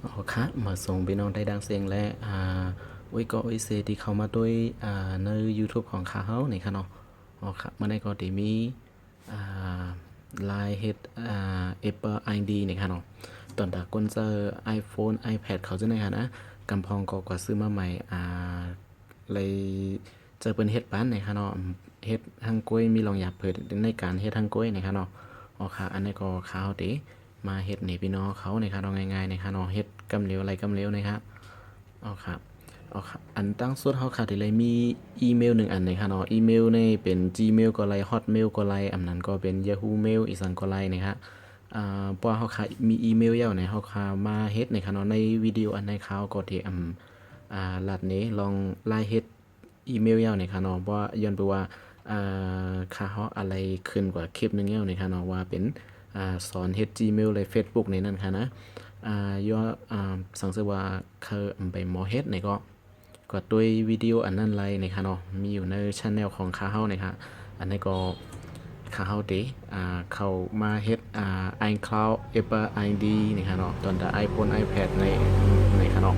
อ๋อค่ะมาส่งพี่น้องได้ดังเสียงและอุ้ยก็อุ้ยเซที่เข้ามาด้วยใน YouTube ของข้าเฮานี่ค่ะเนาะอ๋อค่ะเมื่อในก็ได้มีอ่าไลน์เฮ็ดApple ID นี่ค่ะเนาะตอนตากนเจอ iPhone iPad เขาจะไหนค่ะนะกำพองก็กว่าซื้อมาใหม่เลยเจอเป็นเฮ็ดบ้านนี่ค่ะเนาะเฮ็ดทางกล้วยมีลองอยากเปิดในการเฮ็ดทางกล้วยนี่ค่ะเนาะอ๋อค่ะอันนี้ก็ข้าวติมาเฮ็ดนี่พี่น้องเขานี่ค่ะเนาะง่ายๆนี่ค่ะเนาะเฮ็ดกำเหลวอะไรกำเหลวนะครับอ๋อครับอ๋อครับอันตั้งสุดเฮาค่ะที่เลยมีอีเมล1อันนี่ค่ะเนาะอีเมลนี่เป็น Gmail ก็ไล Hotmail ก็ไลอันนั้นก็เป็น Yahoo Mail อีสังก็ไลนะครับเพราะว่าเฮาค่ะมีอีเมลแล้วเนี่ยเฮาค่ะมาเฮ็ดนี่ค่ะเนาะในวิดีโออันในข่าวก็ที่ลัดนี้ลองไล่เฮ็ดอีเมลยาวนี่ค่ะเนาะว่าย้อนไปว่าค่าเฮาอะไรขึ้นกว่าคลิปนึงแล้วนี่ค่ะเนาะว่าเป็นสอนเฮ็ด Gmail เลย Facebook ในนั้นค่ะนะย่อสังเกตว่าคือไปหมอเฮ็ดนี่ก็ด้วยวิดีโออันนั้นไล่นี่ค่ะเนาะมีอยู่ใน channel ของค่าเฮานี่ค่ะอันนี้ก็ค่าเฮาติเข้ามาเฮ็ดiCloud Apple ID นี่ค่ะเนาะตอนแต่ iPhone iPad ในค่ะเนาะ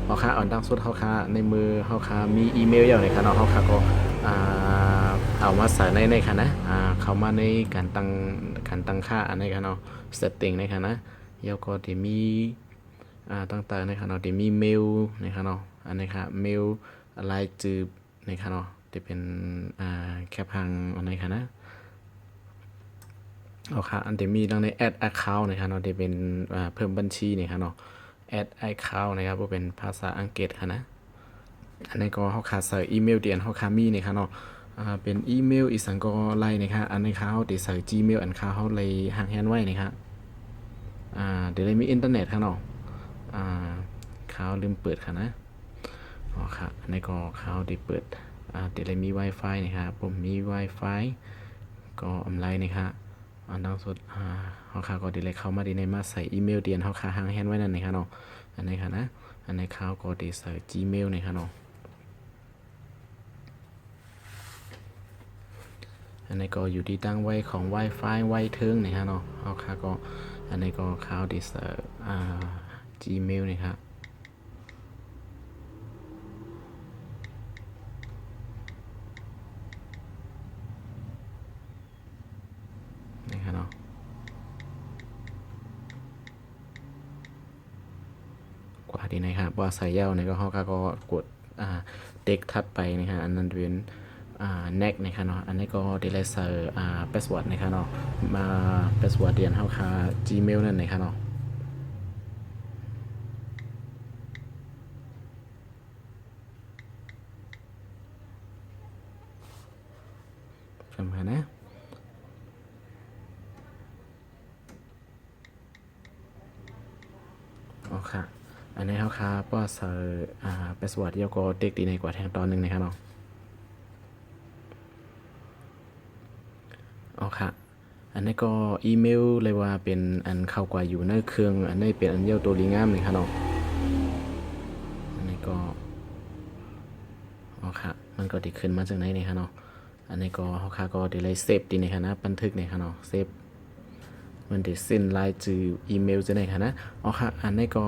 เฮาค่าอ่อนตั้งสุดเฮาค่าในมือเฮาค่ามีอีเมลอย่างในค่ะเนาะเฮาค่าก็อ่เอามาใส่ในค่ะนะเข้ามาในการตั้งค่าอันนี้ค่ะเนาะ setting ในค่ะนะแล้วก็ที่มีต่างๆในค่ะเนาะที่มีเมลในค่ะเนาะอันนี้ค่ะเมลรายจืบในค่ะเนาะที่เป็นแคปหังอันนี้ค่ะนะเอาค่ะอันที่มีดังใน add account นะครับเนาะที่เป็นเพิ่มบัญชีนี่ค่ะเนาะ add account นะครับว่าเป็นภาษาอังกฤษค่ะนะ อันนี้ก็เขาขาดใส่อีเมลเดียนเขาขามีนี่ค่ะเนาะเป็นอีเมลอีสังก็ไล่นะคะอันนี้เขาติดใส่ Gmail อันเขาเลยห่างแฮนไว้นะคะเดี๋ยวเลยมีอินเทอร์เน็ตค่ะเนาะเขาลืมเปิดค่ะนะอ๋อค่ะอันนี้ก็เขาได้เปิดเดี๋ยวเลยมี Wi-Fi นะคะผมมี Wi-Fi ก็ออนไลน์นะคะอันดังสุดเขาค่ะก็เดี๋ยวเลยเข้ามาดีในมาใส่อีเมลเดียนเขาขาห่างแฮนไว้นั่นนะคะเนาะอันนี้ค่ะนะอันนี้เขาก็ได้ใส่ Gmail นะคะเนาะ อันนี้ก็อยู่ที่ตั้งไว้ของ Wi-Fi ไว้เทิงนะฮะเนาะเอาค่ะก็อันนี้ก็คลาวด์ดิสGmail นี่ครับนี่ครับเนาะกว่าที่ไหนครับว่าใส่เย้านี่ก็เขาก็กดเด็กทัดไปนะฮะอันนั้นเป็นnext นะครับเนาะอันนี้ก็ดีเลยใส่password นะครับเนาะมา password เรียนเขาค่ะ Gmail นั่นนะครับเนาะจำกันนะอ๋อค่ะอันนี้เขาค่ะว่าใส่password เยาก็เด็กดีในกว่าแทงตอนหนึ่งนะครับเนาะ อ๋อค่ะอันนี้ก็อีเมลเลยว่าเป็นอันเข้ากว่าอยู่ในเครื่องอันนี้เป็นอันเดียวตัวรีงามเลยค่ะเนาะอันนี้ก็อ๋อค่ะมันก็ติขึ้นมาจากไหนนี่ค่ะเนาะอันนี้ก็เขาค่ะก็เดี๋ยวเลยเซฟดีในค่ะนะบันทึกในค่ะเนาะเซฟมันจะเส้นลายจืออีเมลจะในค่ะนะอ๋อค่ะอันนี้ก็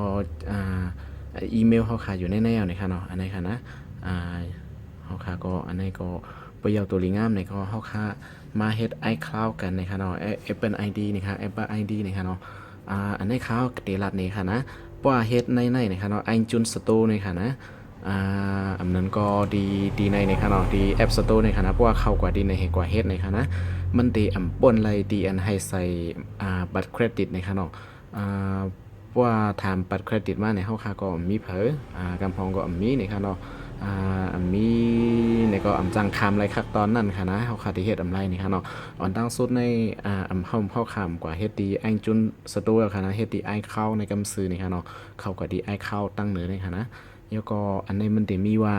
อ่าอีเมลเขาค่ะอยู่ในแนวนี่ค่ะเนาะอันนี้ค่ะนะอ่าเขาค่ะก็อันนี้ก็ไปเอาตัวรีงามในก็เขาค่ะมาเฮ็ด iCloud กันนะคะเนาะ Apple ID นะคะ Apple ID นะคะเนาะอันนี้เขาเดรัดนี่ค่ะนะว่าเฮ็ดในนะคะเนาะ iTunes Store นี่ค่ะนะอันนั้นก็ดีในค่ะเนาะดี App Store นี่ค่ะนะเพราะว่าเข้ากว่าดีในกว่าเฮ็ดนะคะนะมันดีป่นไรดีอันให้ใส่บัตรเครดิตนะคะเนาะว่าถามบัตรเครดิตมาในเฮาค่ะก็มีเผอกำพองก็มีนี่ค่ะเนาะมีในก็จังคำไรคักตอนนั้นค่ะนะเฮาค่ะที่เฮ็ดไรนี่ค่ะเนาะอ่อนตั้งสุดในเฮาคำกว่าเฮ็ดดีไอจุนสตูค่ะนะเฮ็ดดีไอเข้าในกำซื้อนี่ค่ะเนาะเข้ากับดีไอเข้าตั้งเหนือนี่ค่ะนะแล้วก็อันนี้มันจะมีว่า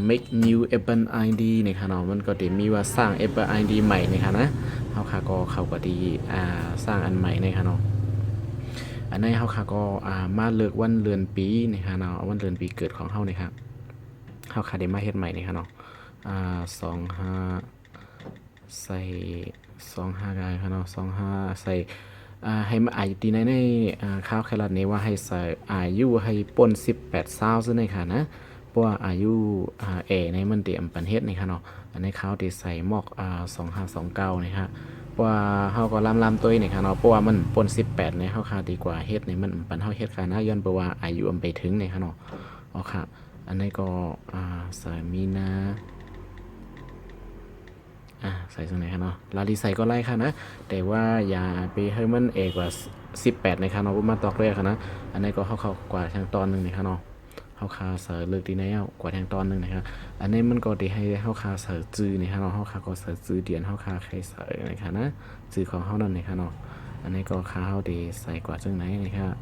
make new Apple ID นี่ค่ะเนาะมันก็จะมีว่าสร้าง Apple ID ใหม่นี่ค่ะนะเฮาค่ะก็เข้ากับดีสร้างอันใหม่นี่ค่ะเนาะอันนี้เฮาค่ะก็มาเลือกวันเดือนปีนี่ค่ะเนาะวันเดือนปีเกิดของเฮานี่ครับเฮาค่ะได้มาเฮ็ดใหม่นี่ค่ะเนาะ25ใส่25ได้ค่ะเนาะ25ใส่ ให้มาอายุตีในข้าวแครอทนี้ว่าให้ใส่อายุให้ป่น18 ซาวซึ่งในค่ะนะเพราะว่าอายุในมันเตรียมปันเฮ็ดนี่ค่ะเนาะอันนี้ข้าวที่ใส่หมอก2529นี่ค่ะเพราะว่าเฮาก็ลำตัวนี่ค่ะเนาะเพราะว่ามันป่น18เนี่ยเฮาค่าดีกว่าเฮ็ดนี่มันปันเฮาเฮ็ดค่ะนะย้อนเพราะว่าอายุมันไปถึงนี่ค่ะเนาะอ๋อค่ะอันนี้ก็ใส่มีนาใส่ตรงไหนคะเนาะลาดีใส่ก็ไล่ค่ะนะแต่ว่าอย่าไปให้มันเอกว่า18ในค่ะเนาะมาตอกเลยค่ะนะอันนี้ก็เข้ากว่าทางตอนหนึ่งในค่ะเนาะเข้าคาเสือเลือกดีแนวกว่าทางตอนหนึ่งนะครับอันนี้มันก็ดีให้เข้าคาเสือจื้อในค่ะเนาะเข้าคาก็เสือจื้อเดียนเข้าคาใครเสือในค่ะนะจื้อของเข้านั่นในค่ะเนาะอันนี้ก็คาเข้าดีใส่กว่าจังไหนนะครับ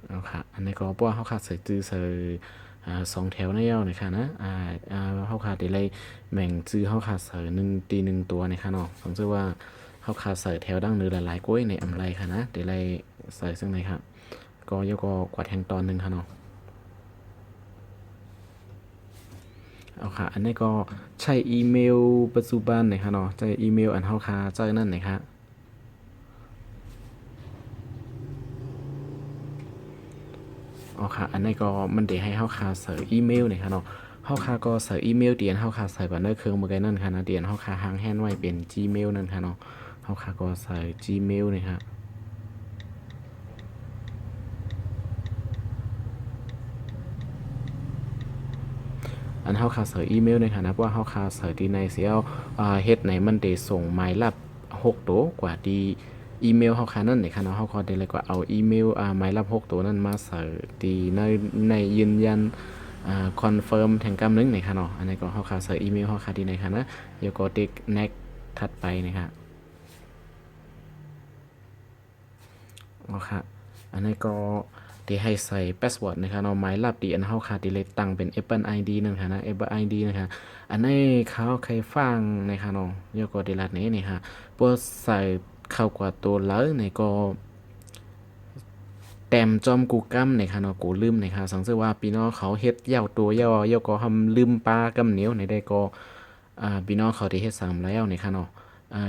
เอาค่ะอันนี้ก็เพราะว่าเข้าคาเสือจื้อเสือ2 แถวในยาวนะคะนะเฮาขาดได้เลยแบ่งจื้อเฮาขาดเสือ1 ตี 1 ตัวนะคะเนาะสมมุติว่าเฮาขาดเสือแถวดังหรือหลายๆก้อยในอำไรค่ะนะได้เลยใส่ซึ่งไหนครับก็ยกก็กวาดแทงตอนหนึ่งค่ะเนาะเอาค่ะอันนี้ก็ใช้อีเมลปัจจุบันนะคะเนาะใช้อีเมลอันเฮาขาใช้นั่นนะคะอ๋อค่ะอันนี้ก็มันได้ให้เฮาคาเสิร์ชอีเมลนี่ค่ะเนาะเฮาคาก็เสิร์ชอีเมลเตียนเฮาคาใส่บันเดอร์เครื่องเมื่อกี้นั่นค่ะนะเตียนเฮาคาหางแฮนไว้เป็น Gmail นั่นค่ะเนาะเฮาคาก็ใส่ Gmail นี่ค่ะอันเฮาคาเสิร์ชอีเมลนี่ค่ะนะเพราะว่าเฮาคาเสิร์ชที่ในเสียเฮ็ดไหนมันได้ส่งหมายลับ6 ตัวกว่าที่อีเมลเฮาคานั่นนี่ค่ะเนาะเฮาก็ได้เลยกว่าเอาอีเมลหมายลับ6 ตัวนั้นมาใส่ที่ในยืนยันคอนเฟิร์มแทงกำนึงนี่ค่ะเนาะอันนี้ก็เฮาคาใส่อีเมลเฮาคาที่ไหนค่ะนะเดี๋ยวก็ติ๊ก next ถัดไปนะคะอ๋อค่ะอันนี้ก็ที่ให้ใส่พาสเวิร์ดนะคะเนาะหมายลับที่อันเฮาคาที่เลยตั้งเป็น Apple ID นั่นค่ะนะ Apple ID นะคะอันนี้เขาเคยฟังนะคะเนาะเดี๋ยวก็ได้ลัดนี้นี่ค่ะพวกใส่เข้ากว่าตัวแล้วนี่ก็แต้มจอมกูกัมในค่ะเนาะกูลืมในค่ะสังเกตว่าพี่น้องเขาเฮ็ดยาวตัวยาวก็ทำลืมปลากำเหนียวในได้ก็พี่น้องเขาที่เฮ็ดซ้ำแล้วในค่ะเนาะ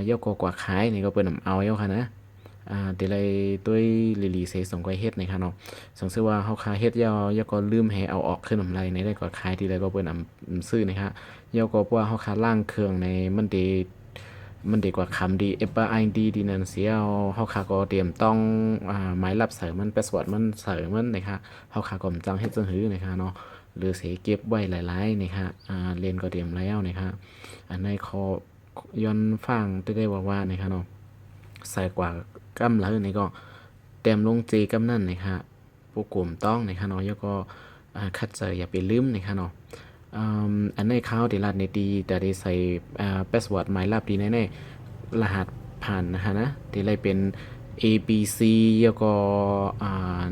ยาวก็กว่าขายนี่ก็เปิ้นเอายาวค่ะนะเดี๋ยวเลยด้วยลีเซส่งไปเฮ็ดในค่ะเนาะสังเกตว่าเฮาคาเฮ็ดยาวก็ลืมให้เอาออกขึ้นนำไรในได้ก็ขายที่ใดก็เปิ้นซื้อนะคะยาวก็เพราะว่าเฮาคาล่างเครื่องในมันดีกว่าคำดี Apple ID ดีนั่นเสียเฮาคาก็เตรียมต้องหมายลับเสริมมันพาสเวิร์ดมันเสริมมันนะคะเฮาคาก็จังเฮ็ดจังหือนะคะเนาะหรือเสเก็บไว้หลายๆนะคะเรียนก็เตรียมแล้วนะคะอันในขอย้อนฟังได้ว่านะคะเนาะใส่กว่ากำแล้วนี่ก็เต็มลงเจกำนั่นนะคะผู้กลุ่มต้องนะคะเนาะแล้วก็คัดเจออย่าไปลืมนะคะเนาะอันในเขาเดี๋ยวรัดในดีแต่ได้ใส่พาสเวิร์ดหมายลับดีแน่ๆรหัสผ่านนะคะนะที่ไรเป็น A B C แล้วก็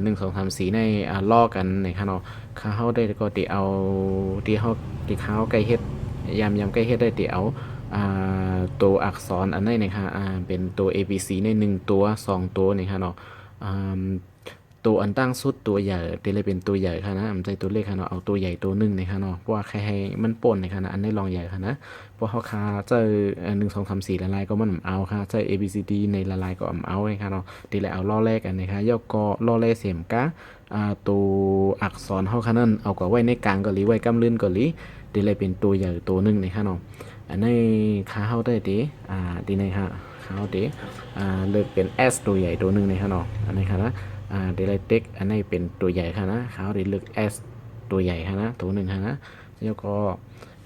1 2 3 4ในล่อกันในค่ะเนาะเขาได้ก็ตีเอาที่เขาที่เขาใกล้เฮ็ดยำใกล้เฮ็ดได้ตีเอาตัวอักษรอันนี้นะคะเป็นตัว A B C ใน1 ตัว2 ตัวนี่ค่ะเนาะตัวอันตั้งสุดตัวใหญ่เดเลยเป็นตัวใหญ่ค่ะนะใจตัวเล็กค่ะเนาะเอาตัวใหญ่ตัวหนึ่งนะคะเนาะเพราะว่าใครให้มันป่นนะคะนะอันนี้ลองใหญ่ค่ะนะเพราะเขาคาเจอ1 2 3 4ละลายก็มันเอาค่ะเจอ A B C D ในละลายก็เอาเลยค่ะเนาะเดเลยเอาล่อแรกกันนะคะยกก็ล่อแรกเสียมกะตัวอักษรเขาค่ะนั่นเอาก็ไว้ในกลางก็หรือไว้กำลื่นก็หรือเดเลยเป็นตัวใหญ่ตัวหนึ่งนะคะเนาะอันนี้ขาเขาได้ดีดีนะคะเขาดีเลือกเป็น S ตัวใหญ่ตัวหนึ่งนะคะเนาะอันนี้ค่ะนะเดลเต็กอันนี้เป็นตัวใหญ่ค่ะนะเขาได้เลือก S ตัวใหญ่ค่ะนะตัวหนึ่งค่ะนะแล้วก็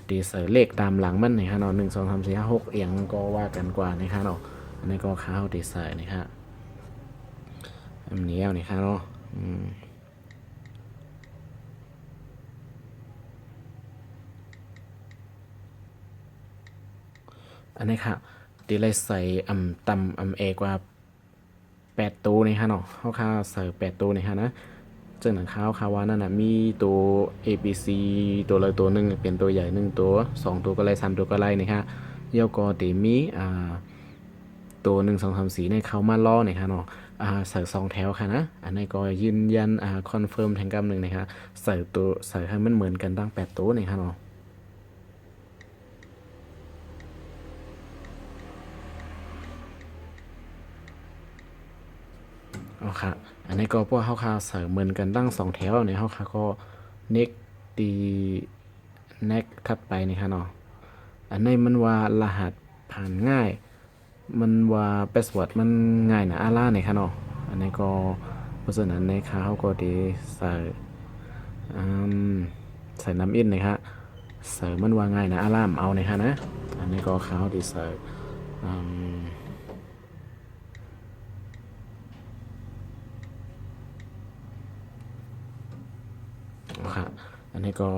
ดีเซอร์เลขตามหลังมันนะคะเนาะ1 2 3 4 5 6เอียงก็ว่ากันกว่านะคะเนาะอันนี้ก็เขาดีเซอร์นะคะอันนี้เอานะคะเนาะอันนี้ค่ะดีเลยใส่ตำเอกว่า8 ตัวนี่ฮะเนาะเขาค่าใส่8 ตัวนี่ฮะนะเจ้าหนังข้าวคาว่านั่นน่ะมีตัว A B C ตัวเลยตัวหนึ่งเป็นตัวใหญ่1 ตัว2 ตัวก็ไล่3 ตัวก็ไล่นี่ฮะเยาก็ตีมีตัว1 2 3 4ในเขามาล้อนี่ฮะเนาะใส่2 แถวค่ะนะอันนี้ก็ยืนยันคอนเฟิร์มแทงกำหนึ่งนะคะใส่ให้มันเหมือนกันตั้ง8 ตัวนี่ฮะเนาะ อ๋อค่ะอันนี้ก็พวกเฮาคาเสริมเหมือนกันตั้ง2แถวในเฮาคาก็เน็กตีแน็กถัดไปนี่ค่ะเนาะอันนี้มันว่ารหัสผ่านง่ายมันว่าพาสเวิร์ดมันง่ายนะอาล่าเนี่ยค่ะเนาะอันนี้ก็เพราะฉะนั้นในค่ะเฮาก็ได้ใส่อืมใส่น้ำอินนะครับใส่มันว่าง่ายนะอาล่ามเอาเนี่ยค่ะนะอันนี้ก็เขาได้ใส่อืม ค่ะอันนี้ก็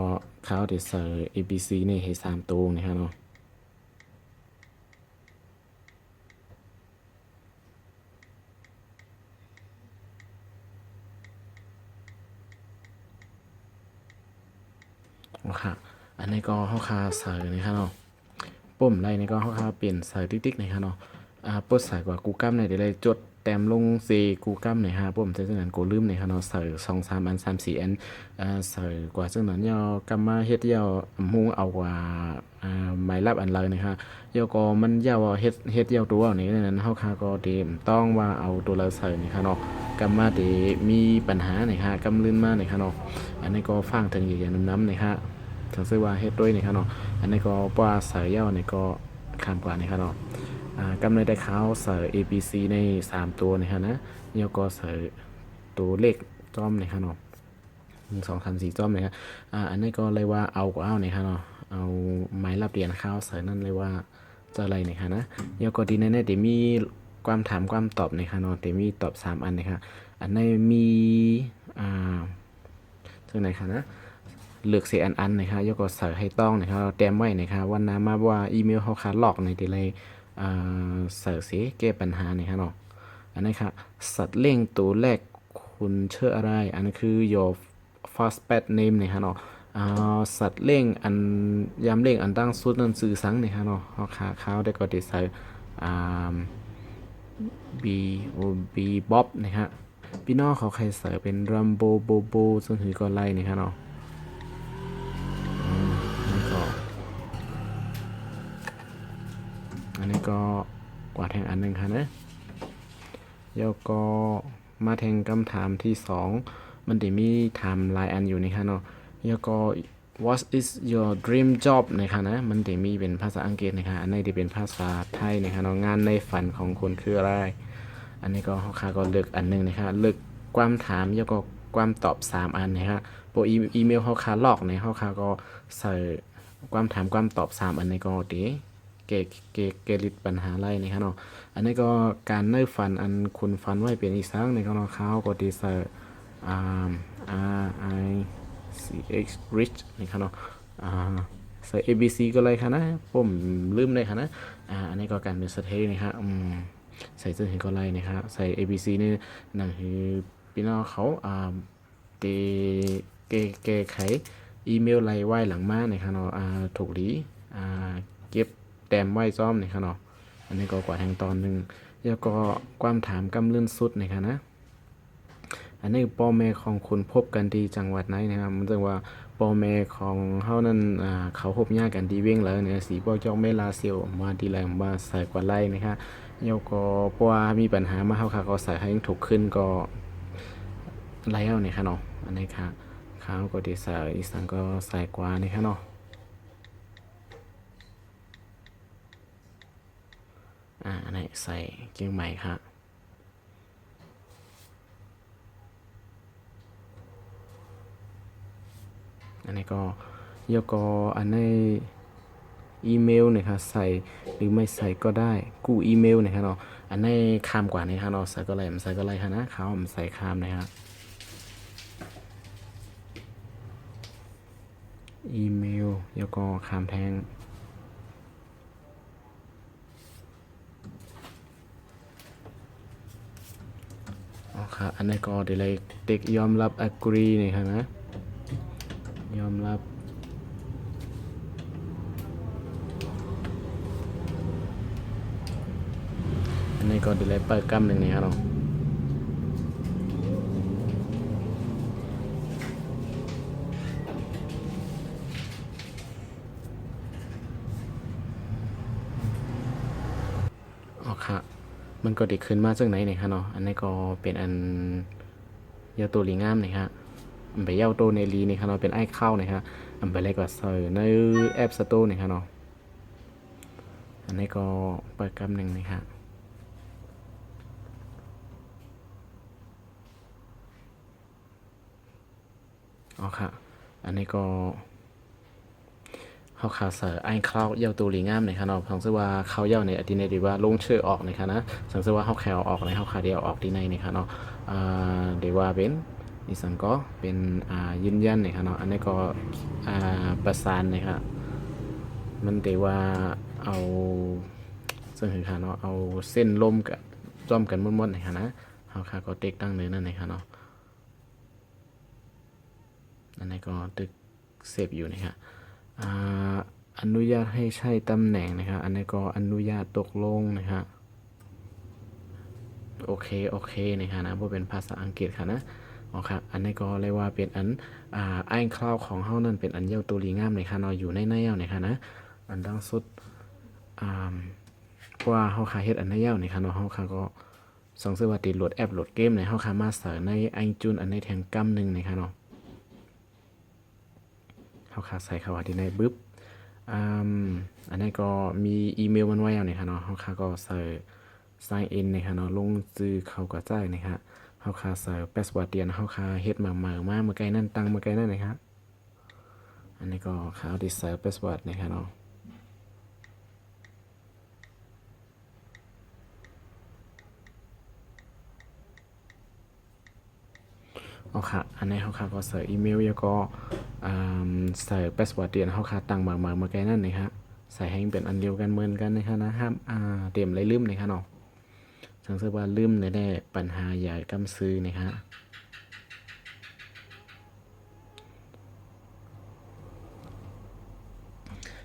เขาจะใส่ ABC นี่ให้3 ตัวนะครับเนาะค่ะอันนี้ก็เขาคาใส่นะครับเนาะปุ่มไรนี่ก็เขาคาเปลี่ยนใส่ติ๊กๆนะครับเนาะปดใส่กว่ากูกัมเนี่ยเดี๋ยวเลยจดแต้มลงซีกูกัมเนี่ยฮะปุ่มเช่นนั้นกูลืมเนี่ยครับเนาะใส่2-3 อัน3-4 อันใส่กว่าเช่นนั้นยอกำมาเฮ็ดยาวมุงเอากว่าหมายรับอันเลยนะครับยอก็มันยาวเฮ็ดยาวตัวนี่นั้นเฮาคาก็เดมต้องว่าเอาตัวเราใส่นี่ครับเนาะกำมาเดมีปัญหานี่ครับกำลืนมานี่ครับเนาะอันนี้ก็ฟังถึงอย่างน้ำๆนี่ครับถึงซื้อว่าเฮ็ดด้วยนี่ครับเนาะอันนี้ก็ว่าใส่ยาวนี่ก็ข้ามกว่านี่ครับเนาะกำเนิดได้เขาใส่ ABC ใน3 ตัวนะครับนะแล้วก็ใส่ตัวเลขจอมนะครับเนาะ1 2 3 4จอมนะครับอันนี้ก็เลยว่าเอาก็เอานะครับเนาะเอาไม้รับเหรียญเข้าใส่นั่นเลยว่าจะอะไรนะครับนะแล้วก็ดีแน่ๆเดี๋ยวมีความถามความตอบนะครับเนาะเดี๋ยวมีตอบ3 อันนะครับอันในมีอ่าซึ่งไหนครับนะเลือกเสียอันนะครับยกก็ใส่ให้ต้องนะครับเราเตรียมไว้นะครับวันน้ำมาว่าอีเมลเขาขาดหลอกในเดลัยใส่เสียแก้ปัญหานะครับเนาะอันนี้ครับสัตว์เลี้ยงตัวแรกคุณเชื่ออะไรอันนี้คือ your first pet name นะครับเนาะสัตว์เลี้ยงอันยามเลี้ยงอันตั้งสุดนั่นสื่อสังนะครับเนาะเขาขาเขาได้ก็ได้ใส่อ่า B O B บ๊อบนะฮะพี่น้องเขาใครใส่เป็นรัมโบโบโบซึ่งถือก็ไล่นะครับเนาะแล้วก็อันนี้ก็กวาดแทงอันหนึ่งค่ะนะแล้วก็มาแทงคำถามที่2มันจะมีถามหลายอันอยู่นะครับเนาะแล้วก็ what is your dream job นะคะนะมันจะมีเป็นภาษาอังกฤษนะคะอันนี้จะเป็นภาษาไทยนะคะเนาะงานในฝันของคุณคืออะไรอันนี้ก็เขาก็เลือกอันหนึงนะคะเลือกความถามแล้วก็ความตอบ3 อันนะครับโปรอีเมลเขาคาลอกในเขาคาก็ใส่ความถามความตอบ3 อันในก็ดีเกลิดปัญหาไรนะครับเนาะอันนี้ก็การในฝันอันคุณฝันไว้เป็นอีสังในก็เนาะเขาก็ดีใส่อ่า R I C H rich นี่ครับเนาะใส่ A B C ก็เลยค่ะนะผมลืมเลยค่ะนะอันนี้ก็การเป็นสเตทนะครับใส่เสื้อเห็นก็ไล่นะครับใส่ A B C นี่นั่นคือพี่น้องเขาเกเกเกไขอีเมลไล่ไว้หลังมานะครับเนาะถูกดีเก็บแต้มไว้ซ้อมนะครับเนาะอันนี้ก็กว่าแทงตอนหนึ่งแล้วก็ความถามกำลื่นสุดนะครับนะ อันนี้พ่อแม่ของคุณพบกันที่จังหวัดไหนนะครับมันจะว่าพ่อแม่ของเขานั้นเขาพบญาติกันที่เวียงเลยเนี่ยสีบอกเจ้าเมลาเซียวมาดีแรงมาใส่กว่าไล่นะครับโยก็เพราะว่ามีปัญหามาเขาค่ะก็ใส่ให้ถูกขึ้นก็ไล่เอาเนี่ยค่ะเนาะอันนี้ค่ะเขาก็ดีใส่อีสานก็ใส่กว่านี่ค่ะเนาะอันนี้ใส่เกียงใหม่ค่ะอันนี้ก็ยกก็อันนี้อีเมลนะครับใส่หรือไม่ใส่ก็ได้กู้อีเมลนะครับเนาะอันนี้ข้ามกว่านี้ครับเนาะใส่ก็ไรมันใส่ก็ไรครับนะเขามันใส่ข้ามนะครับอีเมลแล้วก็ข้ามแทงอ๋อครับอันนี้ก็เดี๋ยวเลยเด็กยอมรับ agree นะครับนะยอมรับอันนี้ก็เดี๋ยวเลยเปิดกล้ามหนึ่งนะครับเนาะอ๋อครับ มันก็ได้ขึ้นมาจากไหนเนี่ยคะเนาะอันนี้ก็เป็นอันยาตัวลีงามนะครับอันไปเย้าตัวในลีนี่ครับเนาะเป็นไอ้เข้านะครับอันไปเลยก็ใส่ในแอปสโตร์นี่ครับเนาะอันนี้ก็เปิดกำหนึ่งนะครับอ๋อค่ะอันนี้ก็เขาขาใส่ไอ้เข้าเย้าตัวลีงามนะครับเนาะสังเกตว่าเขาเย้าในอดีตดีว่าลงชื่อออกนะครับนะสังเกตว่าเขาแขวออกในเขาขาเดียวออกที่ในนะครับเนาะเดี๋ยวว่าเป็นนี่สังก็เป็นยืนยันนะครับเนาะอันนี้ก็ประสานนะครับมันเดี๋ยวว่าเอาซึ่งคือค่ะเนาะเอาเส้นลมกับจ้อมกันม้วนๆนะครับนะเขาขาก็เต็กตั้งเนื้อนั่นนะครับเนาะอันนี้ก็ตึกเซฟอยู่นะครับอนุญาตให้ใช้ตำแหน่งนะครับอันนี้ก็อนุญาตตกลงนะครับโอเคนะครับนะเพราะเป็นภาษาอังกฤษค่ะนะอ๋อครับอันนี้ก็เรียกว่าเป็นอันไอ้คลาวของเฮานั่นเป็นอันเย้าตัวลีงามในค่ะเนาะอยู่ในเย้าในค่ะนะอันดังสุดเพราะว่าเฮาขาเฮ็ดอันในเย้าในค่ะเนาะเฮาขาก็ส่งซื้อว่าติดโหลดแอปโหลดเกมในเฮาขามาเสิร์ชในไอจูนอันในแทงกำนึงในค่ะเนาะเฮาขาใส่เข้าว่าที่ในบึ๊บอันนี้ก็มีอีเมลมันไว้เอาเนี่ยค่ะเนาะเฮาขาก็ใส่ sign in นะคะเนาะลงชื่อเขาก็จ่ายนะคะเฮาค่าใส่ password เตียนเฮาค่าเฮ็ดมาเมื่อไกลนั่นตังเมื่อไกลนั่นนะครับอันนี้ก็ค่าเอาที่ใส่ password นะคะเนาะเอาค่ะอันนี้เฮาค่าก็ใส่อีเมลแล้วก็ใส่ password เตียนเฮาค่าตังมาเมื่อไกลนั่นนะครับใส่ให้เป็นอันเดียวกันเหมือนกันนะคะนะห้ามเตรียมอะไรลืมนะคะเนาะสังเกตว่าลืมแน่ๆปัญหาใหญ่กำซื้อนะครับ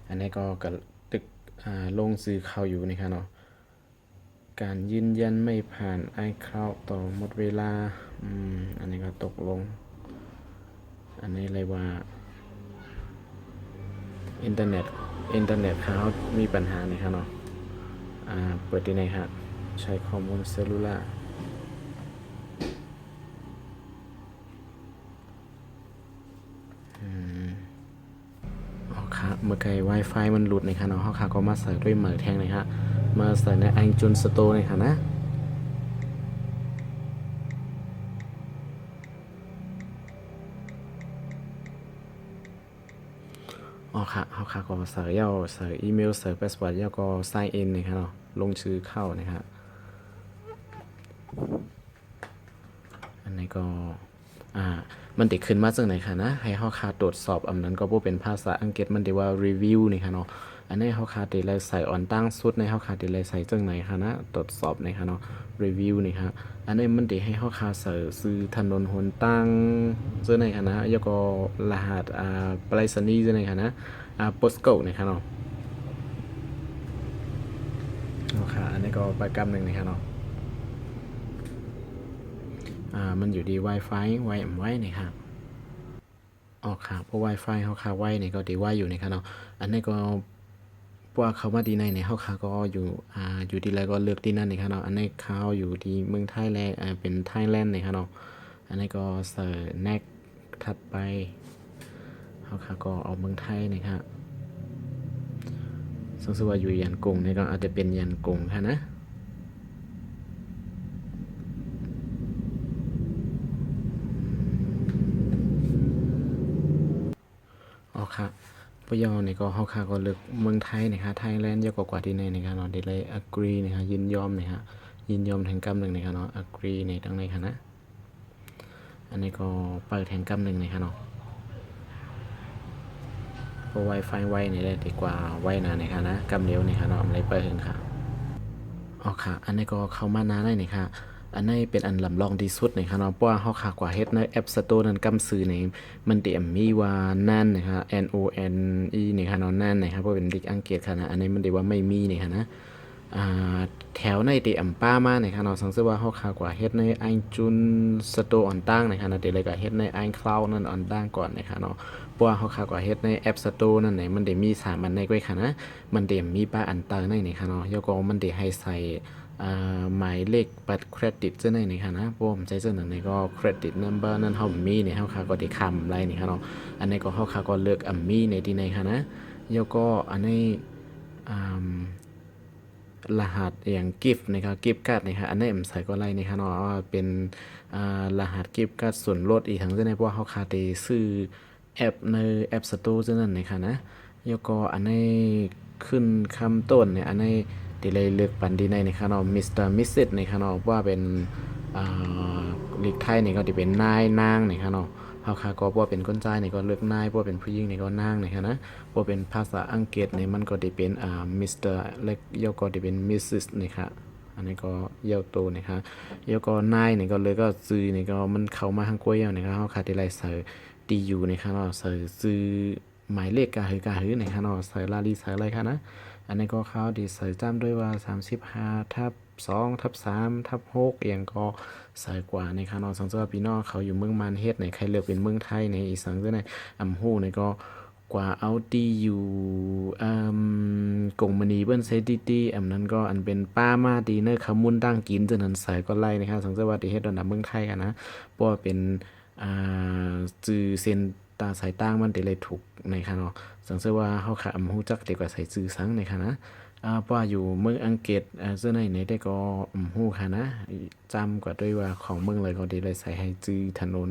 อันนี้ก็ตึกลงซื้อเข้าอยู่นะครับเนาะการยืนยันไม่ผ่าน iCloud ต่อหมดเวลาอันนี้ก็ตกลงอันนี้เลยว่าอินเทอร์เน็ตเขามีปัญหานะครับเนาะเปิดที่ไหนครับใช้ข้อมูลเซลลูล่าครับเมื่อไกล Wi-Fi มันหลุดนะครับเนาะเขาก็มาใส่ด้วยเหมือแทงนะครับมาใส่ในไอจูนสโตร์นะครับนะอ๋อค่ะเขาก็ใส่ใส่อีเมลใส่พาสเวิร์ดก็ sign in นะครับเนาะลงชื่อเข้านะครับอันนี้ก็มันติดขึ้นมาจากไหนคะนะให้เขาตรวจสอบอันนั้นก็บ่เป็นภาษาอังกฤษมันติว่า review นี่ค่ะเนาะอันนี้เขาติเลยใส่ออนตั้งสุดในเขาติเลยใส่จังไหนคะนะตรวจสอบนี่ค่ะเนาะ review นี่ค่ะอันนี้มันติให้เขาใส่ซื้อถนนหนตั้งจังไหนคะนะแล้วก็รหัสไปรษณีย์จังไหนคะนะpostcode นี่ค่ะเนาะค่ะอันนี้ก็โปรแกรมหนึ่งนี่ค่ะเนาะมันอยู่ดี Wi-Fi ไว้นี่ครับอ๋อค่ะเพราะ Wi-Fi เขาไว้นี่ก็ดีว่าอยู่นี่ครับเนาะอันนี้ก็ว่าเขามาดีในเขาก็อยู่อยู่ที่ไรก็เลือกที่นั่นนี่ครับเนาะอันนี้เขาอยู่ที่เมืองไทยแลนด์เป็นไทยแลนด์นี่ครับเนาะอันนี้ก็เสิร์ชแน็กถัดไปเขาก็เอาเมืองไทยนี่ครับสมมติว่าอยู่ยันกงนี่ก็อาจจะเป็นยันกงค่ะนะอ๋อค่ะพยอนี่ก็เขาก็เลือกเมืองไทยนะครับไทยแลนด์เยอะกว่าที่ในนะครับเนาะดีเลย agree นะครับยินยอมนะครับยินยอมแทงกำหนึ่งนะครับเนาะ agree ในทั้งในค่ะนะอันนี้ก็เปิดแทงกำหนึ่งนะครับเนาะเพราะ Wi-Fi ไว้นี่ได้ดีกว่าไว้นะนะครับนะกำเดียวนี่ครับเนาะไม่เปิดถึงค่ะอ๋อค่ะอันนี้ก็เข้ามานาได้นี่ค่ะอันนี้เป็นอันลำลองที่สุดนะครับเนาะเพราะว่าเขากว่าเฮ็ดในแอป Store นั้นกำซื้อในมันเตรียมมีว่านั่นนะครับ NONE นี่ค่ะเนาะนั่นนะครับเพราะเป็นดิกอังกฤษค่ะนะอันนี้มันเรียกว่าไม่มีนี่ค่ะนะแถวในตีอัมป้ามาเนี่ยค่ะเนาะสังเกตว่าเขากว่าเฮ็ดในไอจูนสโตร์ออนตั้งเนี่ยค่ะนะตีเลยก็เฮ็ดในไอคลาวด์นั่นออนตั้งก่อนเนี่ยค่ะเนาะเพราะว่าเขากว่าเฮ็ดในแอปสโตร์นั่นไหนมันได้มี3อันในก้อยค่ะนะมันได้มีป้าอันเตอร์ในเนี่ยค่ะเนาะแล้วก็มันได้ให้ใส่ หมายเลขบัตรเครดิตเจ้าในนี่ค่ะนะผมใจเจ้าหนึ่งในก็เครดิตนัมเบอร์นั้นเฮามีเนี่ยเฮาค่ะก็ได้คำไรนี่ค่ะเนาะอันนี้ก็เฮาค่ะก็เลือกมีในที่ไหนค่ะนะแล้วก็อันนี้รหัสอย่างกิฟต์นะครับกิฟต์การ์ดนะครับอันนี้ใส่ก็ไล่นะครับเนาะเป็นรหัสกิฟต์การ์ดส่วนลดอีกทั้งเจ้าในเพราะว่าเขาคาเตซื้อแอปในแอปสโตร์เจ้านั้นนะครับนะแล้วก็อันนี้ขึ้นคำต้นเนี่ยอันนี้ที่เลยเลือกปันดีในนะครับเนาะมิสเตอร์มิสซิสนะครับเนาะว่าเป็นลีกไทยเนี่ยก็จะเป็นนายนางนะครับเนาะเขาคาก็ว่าเป็นคนใจเนี่ยก็เลือกนายว่าเป็นผู้หญิงเนี่ยก็นางนะครับนะว่าเป็นภาษาอังกฤษเนี่ยมันก็จะเป็นมิสเตอร์เล็กยก็จะเป็นมิสซิสนะครับอันนี้ก็เย่าโตนะครับแล้วก็นายเนี่ยก็เลยก็ซื้อเนี่ยก็มันเข้ามาทางกล้วยนะครับเขาคาที่ไรใส่ตีอยู่นะครับเนาะใส่ซื้อหมายเลขกาหือนะครับเนาะใส่ลาลีใส่อะไรครับนะอันนี้ก็เขาดีใส่จำด้วยว่า35/2/3/6อย่างก็ใส่กว่าในคานอสังเกตพี่น้องเขาอยู่เมืองมันเฮ็ดในใครเลือกเป็นเมืองไทยในอีสังเกตในฮู้ในก็กว่าเอาตีอยู่กงมณีเบิ้นเซติตี้นั้นก็อันเป็นป้ามาดีเนอร์ขมุนตั้งกินจนนั้นใส่ก็ไล่นะครับสังเกตว่าที่เฮ็ดระดับเมืองไทยกันนะเพราะว่าเป็นจือเซนตาสายตั้งมันได้เลยถูกในคานอสังเกตว่าเฮาค่ะฮู้จักดีกว่าใส่จือสังในค่ะนะเพราะอยู่เมืองอังกฤษเจ้าไหนได้ก็ฮู้ค่ะนะจำกว่าด้วยว่าของเมืองเลยก็ได้เลยใส่ให้จือถนน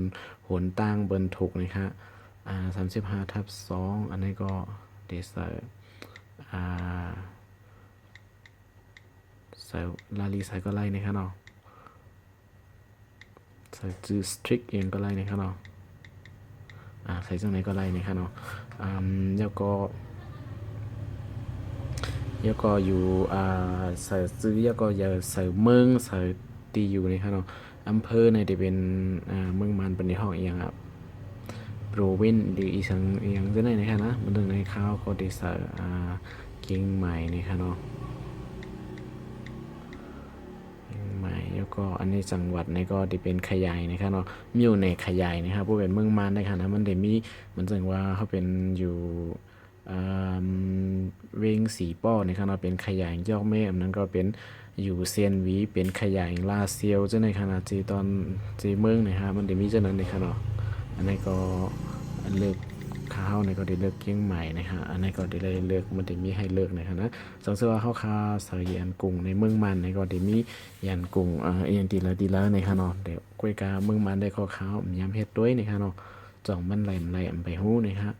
หนตั้งเบิ้นถูกนะคะ35/2อันนี้ก็เดใส่ใส่ลาลีใส่ก็ไล่นะครับเนาะใส่จือสตริกเองก็ไล่นะครับเนาะใส่จังไหนก็ไล่นะครับเนาะแล้วก็อยู่ใส่ซื้อแล้วก็อย่าใส่เมืองใส่ตีอยู่นะครับเนาะอำเภอในจะเป็นเมืองมันเป็นในห้องอย่างครับโปรวินหรืออีสังอย่างจะไหนนะครับนะมันถึงในข้าวก็ได้ใส่เก่งใหม่นะครับเนาะใหม่แล้วก็อันนี้จังหวัดในก็จะเป็นขยายนะครับเนาะมีอยู่ในขยายนะครับเพราะเป็นเมืองมันนะครับนะมันจะมีมันจึงว่าเขาเป็นอยู่เวงสีป้อนะครับเนาะเป็นขยายยอกแม่อันนั้นก็เป็นอยู่เซียนวีเป็นขยายลาเซียวเจ้าในขณะจีตอนจีเมืองนะครับมันจะมีเจ้านั้นนะครับเนาะอันนี้ก็เลือกข้าวในก็ได้เลือกเกี้ยงใหม่นะฮะอันนี้ก็ได้เลือกมันจะมีให้เลือกนะครับนะสังเกตว่าข้าวคาใส่ยันกุ้งในเมืองมันในก็ได้มียันกุ้งยันดีละนะครับเนาะเดี๋ยวกล้วยกาเมืองมันได้ข้าวย้ำเฮ็ดด้วยนะครับเนาะจ่องมันไหลไปหู้นะครับ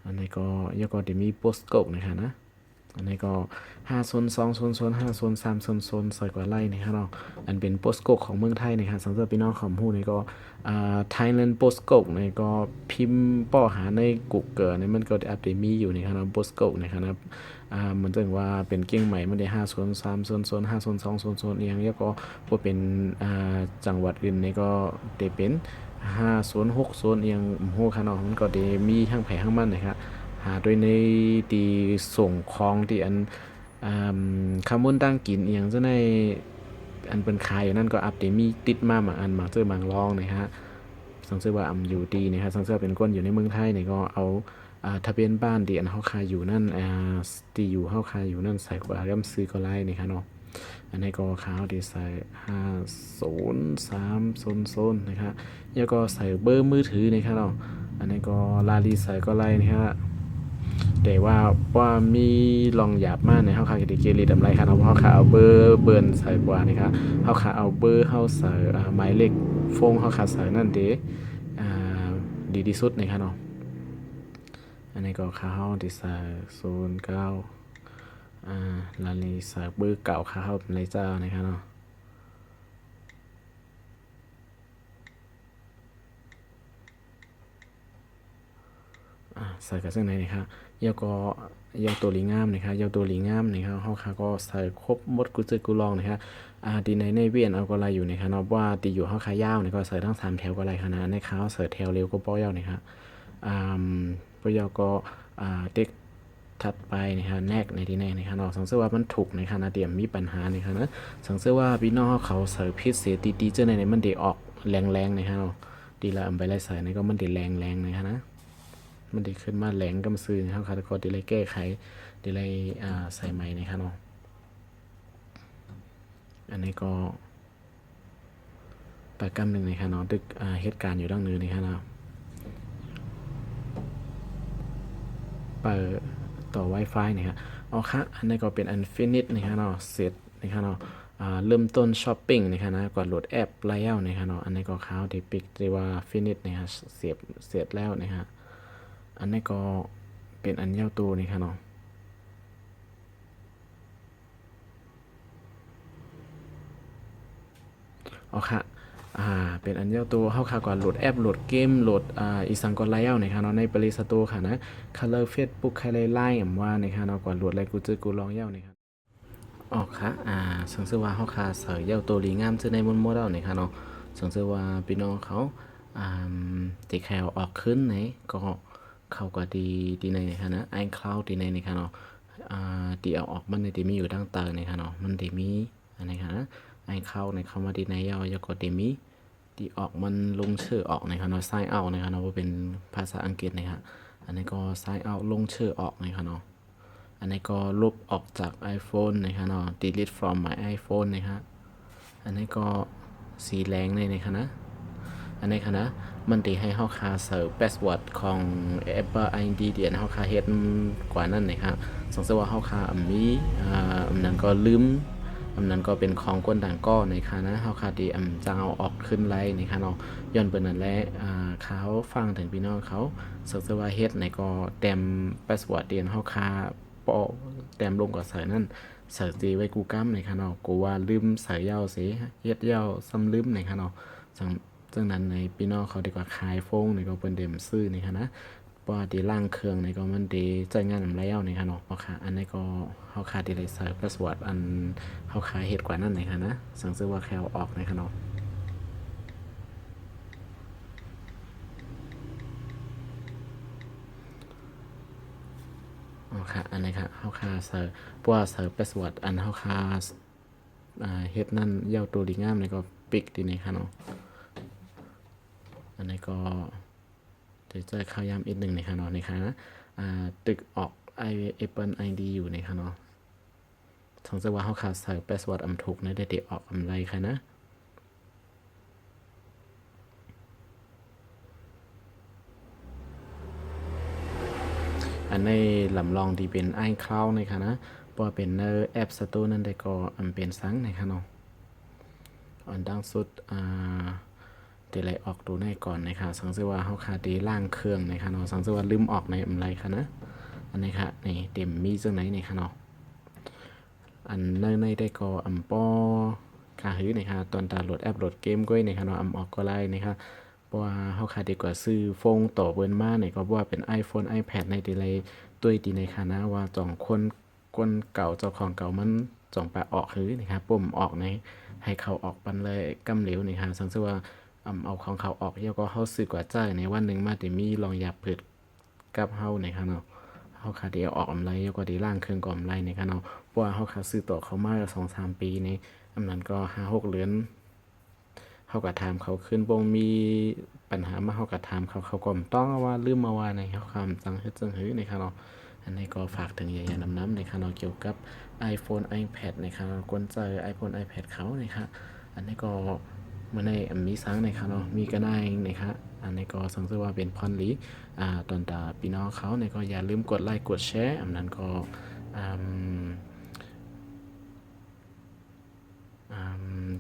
อันนี้ก็ยก็จะมีโปสโกกนะครับนะอันนี้ก็5 โซน 2 โซน5 โซน 3 โซนใส่กว่าไล่นะครับเนาะอันเป็นโปสโกกของเมืองไทยนะครับสำหรับพี่น้องของผู้นี่ก็Thailand โปสโกกนี่ก็พิมพ์ป้อหาใน Google นี่มันก็อาจจะมีอยู่นะครับโปสโกกนะครับมันจะว่าเป็นเกี้ยงใหม่มันได้5 โซน 3 โซน5 โซน 2 โซนอย่างเงี้ยก็ว่าเป็นจังหวัดอื่นนี่ก็ได้เป็น5 โซน 6 โซนอย่างโหคานาะมันก็ได้มีทั้งแผงทั้งมันนะครับหาด้วยในตีส่งของที่อันคำมุ่นตั้งกินอย่างจะในอันเป็นขายอยู่นั่นก็อัปเดตมีติดมาบางอันบางเจอบางรองนะฮะสังเกตว่าอยู่ดีนะครับสังเกตเป็นก้นอยู่ในเมืองไทยเนี่ยก็เอาทะเบียนบ้านที่อันเฮาคายอยู่นั่นที่อยู่เฮาคายอยู่นั่นใส่กว่าย่ำซื้อก็ไล่นะครับเนาะอันนี้ก็ขาวที่ใส่5 โซน 3 โซนนะครับแล้วก็ใส่เบอร์มือถือนะครับเนาะอันนี้ก็ลาลีใส่ก็ไล่นะครับแต่ว่ามีลองหยาบมากในเฮาคาเกลีดำไรครับเฮาคาเอาเบอร์เบิร์นใส่กว่านะครับเฮาคาเอาเบอร์เฮาใส่หมายเลขโฟงเฮาคาใส่นั่นเด้ดีที่สุดนะครับเนาะอันนี้ก็ค่าเฮาที่ใส่09ลาลีใส่เบอร์เก่าค่าเฮาเป็นไรเจ้านะครับเนาะใส่กับเส้นไหนนะครับยาก็ยาตัวหลีงามนะครับยาตัวหลีงามนะครับเฮาค่ะก็ใส่ครบหมดกุจึกกุลองนะครับตีในเวียนเอาก็ไรอยู่นะครับเนาะว่าตีอยู่เฮาขายาวเนี่ยก็ใส่ทั้ง3แถวก็ไรขนาดในขาวใส่แถวเร็วก็ป้อยาวนะครับป้อยาวก็เด็กถัดไปนะครับแนกในที่ไหนนะครับเนาะสังเกตว่ามันถูกในขณะเดียมมีปัญหานะครับนะสังเกตว่าพี่น้องเขาใส่พิษเสียตีเจ้าในมันได้ออกแรงๆนะครับเนาะดีละไปไล่ใส่ในก็มันได้แรงๆนะครับนะมันได้ขึ้นมาแหลงกำซื้อนะครับคาตะกอดีเลยแก้ไขดีเลยใส่ใหม่นะครับเนาะ อันนี้ก็ประกำหนึ่งนะครับเนาะตึกเหตุการณ์อยู่ดังนึงนะครับเนาะเปิดต่อ Wi-Fi นะครับเอาค่ะอันนี้ก็เป็นอันฟินิชนะครับเนาะเสร็จนะครับเนาะเริ่มต้นช้อปปิ้งนะครับนะก่อนโหลดแอปแล้วนะครับเนาะอันนี้ก็ข่าวที่ปิกที่ว่าฟินิชนะครับเสียบเสร็จแล้วนะครับอันนี้ก็เป็นอันยาวตัวนะครับเนาะเอาค่ะเป็นอันยาวตัวเข้าข่าวก่อนโหลดแอปโหลดเกมโหลดอีสังก่อนแล้วนะครับเนาะในบริษัทตัวค่ะนะคัลเลอร์เฟซบุ๊กใครไล่อำว่านะครับเนาะก่อนโหลดอะไรกูจื้อกูลองเย้านะครับออกค่ะสังเสว่าเขาคาเสยเย้าตัวลีงามซื่อในมุนโมเดลนะครับเนาะสังเสว่าพี่น้องเขาติแคลออกขึ้นไหนก็เขาก็ดีในนะครับนะไอคลาวดีในนะครับเนาะตีเอาออกมันในตีมีอยู่ดั้งเตอร์นะครับเนาะมันตีมีอันนี้ค่ะนะไอเข้าในคำว่าดีในย่อยก็ตีมีตีออกมันลงชื่อออกนะครับเนาะไซน์เอานะครับเนาะว่าเป็นภาษาอังกฤษนะครับอันนี้ก็ไซน์เอาลงชื่อออกนะครับเนาะอันนี้ก็ลบออกจาก iPhone นะครับเนาะ delete from my iPhone นะครับอันนี้ก็สีแรงเลยนะครับนะอันนี้ค่ะนะมันตีให้เฮาคาเสิร์ฟพาสเวิร์ดของ Apple ID เดียนเฮาคาเฮ็ดกว่านั้นนะครับสงสัยว่าเฮาคามีนั้นก็ลืมนั้นก็เป็นของคนต่างก็ในค่ะนะเฮาคาดีจะเอาออกขึ้นไลน์ในค่ะเนาะย้อนเปิ้นนั่นแหละเขาฟังถึงพี่น้องเขาสงสัยว่าเฮ็ดในก็เต็มพาสเวิร์ดเดียนเฮาคาปอเต็มลงกับเสิร์นั่นเสิร์ชดีไว้กูกัมในค่ะเนาะกูว่าลืมใส่ยาวสิเฮ็ดยาวซ้ำลืมในค่ะเนาะซึ่งนั้นในพี่น้องเขาดีกว่าขายโฟงในก็เป็นเดมซื้อนี่ค่ะนะเพราะดีล่างเครื่องในก็มันดีใจงานแล้วนี่ค่ะเนาะเพราะค่ะอันนี้ก็เขาขายดีเลยใส่พาสเวิร์ดอันเขาขายเหตุกว่านั้นนี่ค่ะนะสั่งซื้อว่าแคลออกในค่ะเนาะอ๋อค่ะอันนี้ค่ะเขาคาเสิร์เพราะว่าเสิร์พาสเวิร์ดอันเขาคาเฮ็ดนั่นเย้าตัวดีงามในก็ปิกดีนี่ค่ะเนาะอันนี้ก็จะเข้าย้ำอีกหนึ่งในค่ะเนาะในค่ะนะตึกออกApple ID อยู่ในค่ะเนาะสงสัยว่าเขาขาดใส่พาสเวิร์ดถูกนะได้ออกไรค่ะนะอันในลำลองที่เป็น iCloud ในค่ะนะเพราะเป็นในแอป Store นั่นได้ก็เป็นซังในค่ะเนาะอันดังสุดเดี๋ยวไล่ออกดูในก่อนนะคะสังเกตว่าเขาขาดีล่างเครื่องนะคะเนาะสังเกตว่าลืมออกในอะไรคะนะอันนี้ค่ะนี่เต็มมีจังไหนนี่ค่ะเนาะอันในได้ก็ปอคาหือนะคะตอนตาโหลดแอปโหลดเกมก็นะคะเนาะออกก็ไล่นะคะเพราะว่าเขาขาดีกว่าซื้อโฟงต่อเบิ้นมาเนี่ยก็ว่าเป็น iPhone iPad ในดีเลยตัวดีในค่ะนะว่าจ่องคนเก่าเจ้าของเก่ามันจ่องไปออกหือนะครับปุ่มออกในให้เขาออกปันเลยกำเหลวนี่ค่ะสังเกตว่าเอาของเขาออกแล้วก็เขาซื้อกว่าจ่ายในวันหนึ่งมาแต่มีลองหยับเผิดกับเฮาในค่ะเนาะเฮาขาเดียวออกอำไรแล้วก็ดีล่างเครื่องก่อมไรในค่ะเนาะเพราะว่าเฮาขาซื้อต่อเขามา2-3 ปีในนั้นก็5-6เดือนเฮาก็ถามเขาขึ้นบ่มีปัญหามาเฮาก็ถามเขาก็ต้องว่าลืมมาว่าในเฮาคำจังเฮ็ดจังหื้อในค่ะเนาะอันนี้ก็ฝากถึงใหญ่ๆน้ำในค่ะเนาะเกี่ยวกับ iPhone iPad ในค่ะกวนใจ iPhone iPad เขาในค่ะอันนี้ก็เมื่อในมีสังในค่ะเนาะมีก็ได้นะครับอันนี้ก็สังเกตว่าเป็นพรลีตอนตาพี่น้องเขาเนี่ยก็อย่าลืมกดไลค์กดแชร์อันนั้นก็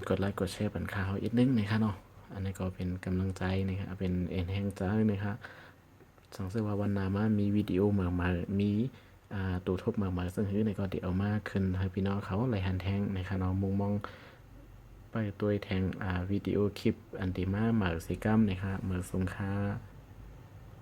กดไลค์กดแชร์ปันข่าวอีกนึงนะครับเนาะอันนี้ก็เป็นกำลังใจนะครับเป็นเอ็นแห่งใจนะครับสังเกตว่าวันนามามีวิดีโอเหมือนมามีตัวทบเหมือนซึ่งฮื้อในก็เดี๋ยวเอามาขึ้นให้พี่น้องเขาไหลหันแทงนะครับเนาะมุงมองไปตัวแทงวิดีโอคลิปอันติมาหมากสีกัมนะครับหมากสงค่า